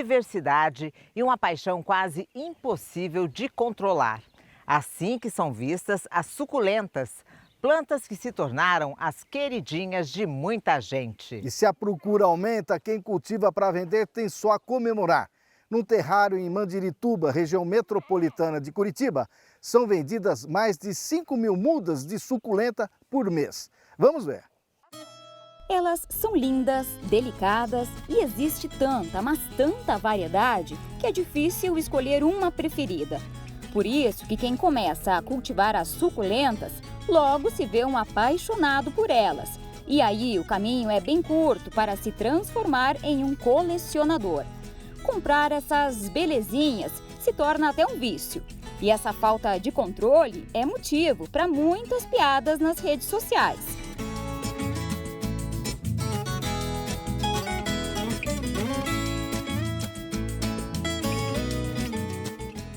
diversidade e uma paixão quase impossível de controlar. Assim que são vistas as suculentas, plantas que se tornaram as queridinhas de muita gente. E se a procura aumenta, quem cultiva para vender tem só a comemorar. Num terrário em Mandirituba, região metropolitana de Curitiba, são vendidas mais de 5.000 mudas de suculenta por mês. Vamos ver. Elas são lindas, delicadas e existe tanta, mas tanta variedade que é difícil escolher uma preferida. Por isso que quem começa a cultivar as suculentas, logo se vê um apaixonado por elas. E aí o caminho é bem curto para se transformar em um colecionador. Comprar essas belezinhas se torna até um vício. E essa falta de controle é motivo para muitas piadas nas redes sociais.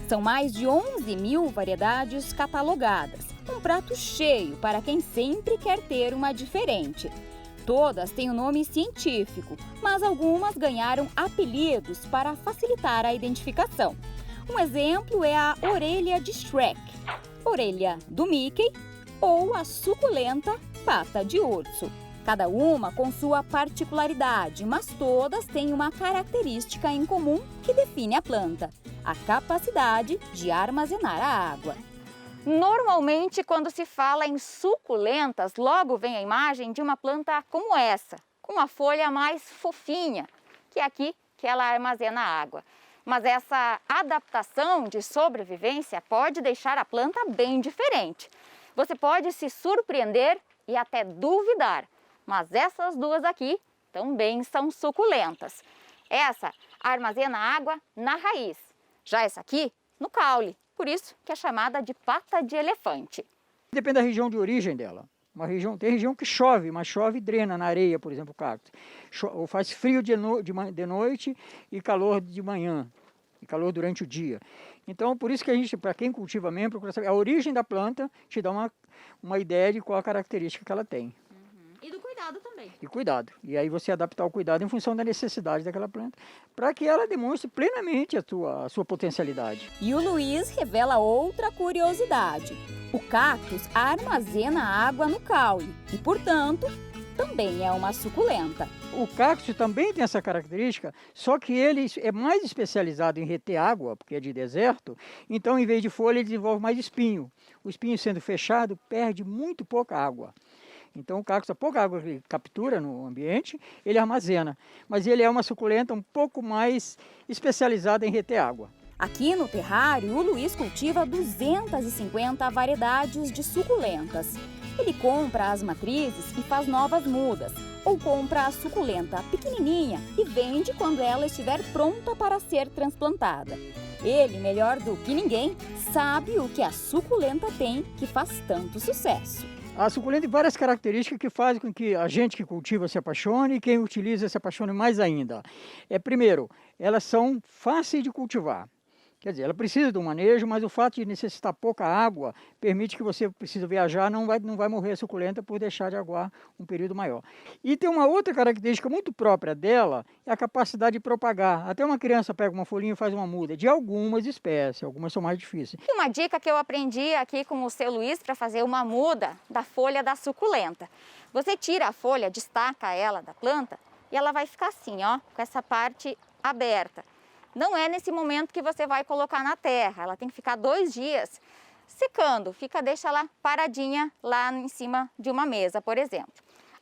São mais de 11.000 variedades catalogadas, um prato cheio para quem sempre quer ter uma diferente. Todas têm um nome científico, mas algumas ganharam apelidos para facilitar a identificação. Um exemplo é a orelha de Shrek, orelha do Mickey ou a suculenta pata de urso. Cada uma com sua particularidade, mas todas têm uma característica em comum que define a planta: a capacidade de armazenar a água. Normalmente, quando se fala em suculentas, logo vem a imagem de uma planta como essa, com uma folha mais fofinha, que é aqui que ela armazena água. Mas essa adaptação de sobrevivência pode deixar a planta bem diferente. Você pode se surpreender e até duvidar, mas essas duas aqui também são suculentas. Essa armazena água na raiz, já essa aqui no caule. Por isso que é chamada de pata de elefante. Depende da região de origem dela. Tem região que chove, mas chove e drena na areia, por exemplo, o cacto. Ou faz frio de noite e calor de manhã, e calor durante o dia. Então, por isso que a gente, para quem cultiva mesmo, procura saber a origem da planta, te dá uma ideia de qual a característica que ela tem. E do cuidado também. E cuidado. E aí você adaptar o cuidado em função da necessidade daquela planta, para que ela demonstre plenamente a sua potencialidade. E o Luiz revela outra curiosidade. O cactus armazena água no caule e, portanto, também é uma suculenta. O cactus também tem essa característica, só que ele é mais especializado em reter água, porque é de deserto, então em vez de folha ele desenvolve mais espinho. O espinho sendo fechado perde muito pouca água. Então o cactus, a pouca água que ele captura no ambiente, ele armazena. Mas ele é uma suculenta um pouco mais especializada em reter água. Aqui no terrário, o Luiz cultiva 250 variedades de suculentas. Ele compra as matrizes e faz novas mudas, ou compra a suculenta pequenininha e vende quando ela estiver pronta para ser transplantada. Ele, melhor do que ninguém, sabe o que a suculenta tem que faz tanto sucesso. A suculenta tem várias características que fazem com que a gente que cultiva se apaixone e quem utiliza se apaixone mais ainda. Primeiro, elas são fáceis de cultivar. Quer dizer, ela precisa de um manejo, mas o fato de necessitar pouca água permite que você precisa viajar, não vai morrer a suculenta por deixar de aguar um período maior. E tem uma outra característica muito própria dela, é a capacidade de propagar. Até uma criança pega uma folhinha e faz uma muda, de algumas espécies, algumas são mais difíceis. E uma dica que eu aprendi aqui com o seu Luiz para fazer uma muda da folha da suculenta. Você tira a folha, destaca ela da planta e ela vai ficar assim, ó, com essa parte aberta. Não é nesse momento que você vai colocar na terra, ela tem que ficar 2 dias secando, deixa ela paradinha lá em cima de uma mesa, por exemplo.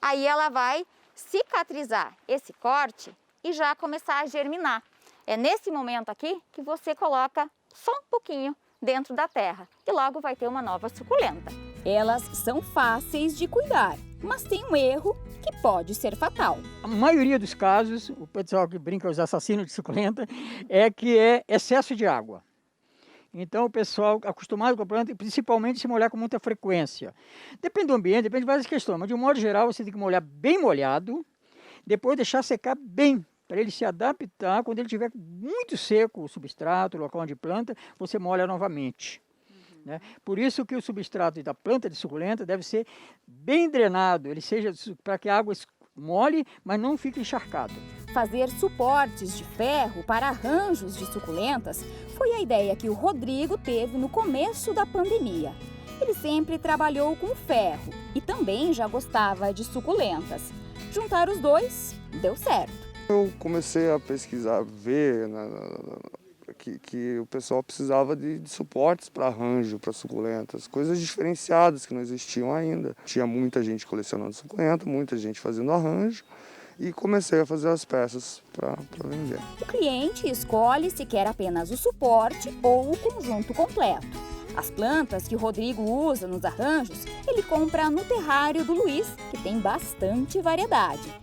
Aí ela vai cicatrizar esse corte e já começar a germinar. É nesse momento aqui que você coloca só um pouquinho dentro da terra e logo vai ter uma nova suculenta. Elas são fáceis de cuidar, mas tem um erro que pode ser fatal. A maioria dos casos, o pessoal que brinca os assassinos de suculenta, é que é excesso de água. Então o pessoal acostumado com a planta, principalmente se molhar com muita frequência. Depende do ambiente, depende de várias questões, mas de um modo geral você tem que molhar bem molhado, depois deixar secar bem, para ele se adaptar. Quando ele estiver muito seco, o substrato, o local onde planta, você molha novamente. Né? Por isso que o substrato da planta de suculenta deve ser bem drenado, ele seja para que a água mole, mas não fique encharcado. Fazer suportes de ferro para arranjos de suculentas foi a ideia que o Rodrigo teve no começo da pandemia. Ele sempre trabalhou com ferro e também já gostava de suculentas. Juntar os dois deu certo. Eu comecei a pesquisar, ver que o pessoal precisava de suportes para arranjo, para suculentas, coisas diferenciadas que não existiam ainda. Tinha muita gente colecionando suculenta, muita gente fazendo arranjo e comecei a fazer as peças para vender. O cliente escolhe se quer apenas o suporte ou o conjunto completo. As plantas que o Rodrigo usa nos arranjos, ele compra no terrário do Luiz, que tem bastante variedade.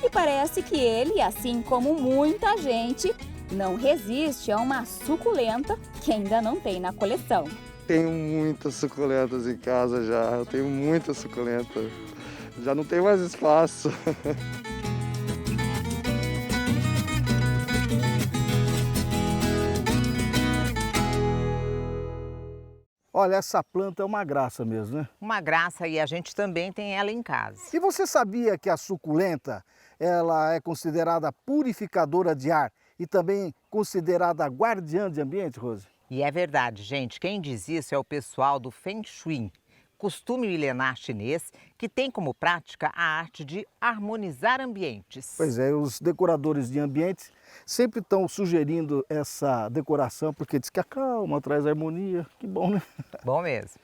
E parece que ele, assim como muita gente, não resiste a uma suculenta que ainda não tem na coleção. Tenho muitas suculentas em casa já, eu tenho muita suculenta. Já não tem mais espaço. Olha, essa planta é uma graça mesmo, né? Uma graça, e a gente também tem ela em casa. E você sabia que a suculenta, ela é considerada purificadora de ar e também considerada guardiã de ambiente, Rose? E é verdade, gente. Quem diz isso é o pessoal do Feng Shui, costume milenar chinês que tem como prática a arte de harmonizar ambientes. Pois é, os decoradores de ambientes sempre estão sugerindo essa decoração porque diz que acalma, traz harmonia. Que bom, né? Bom mesmo.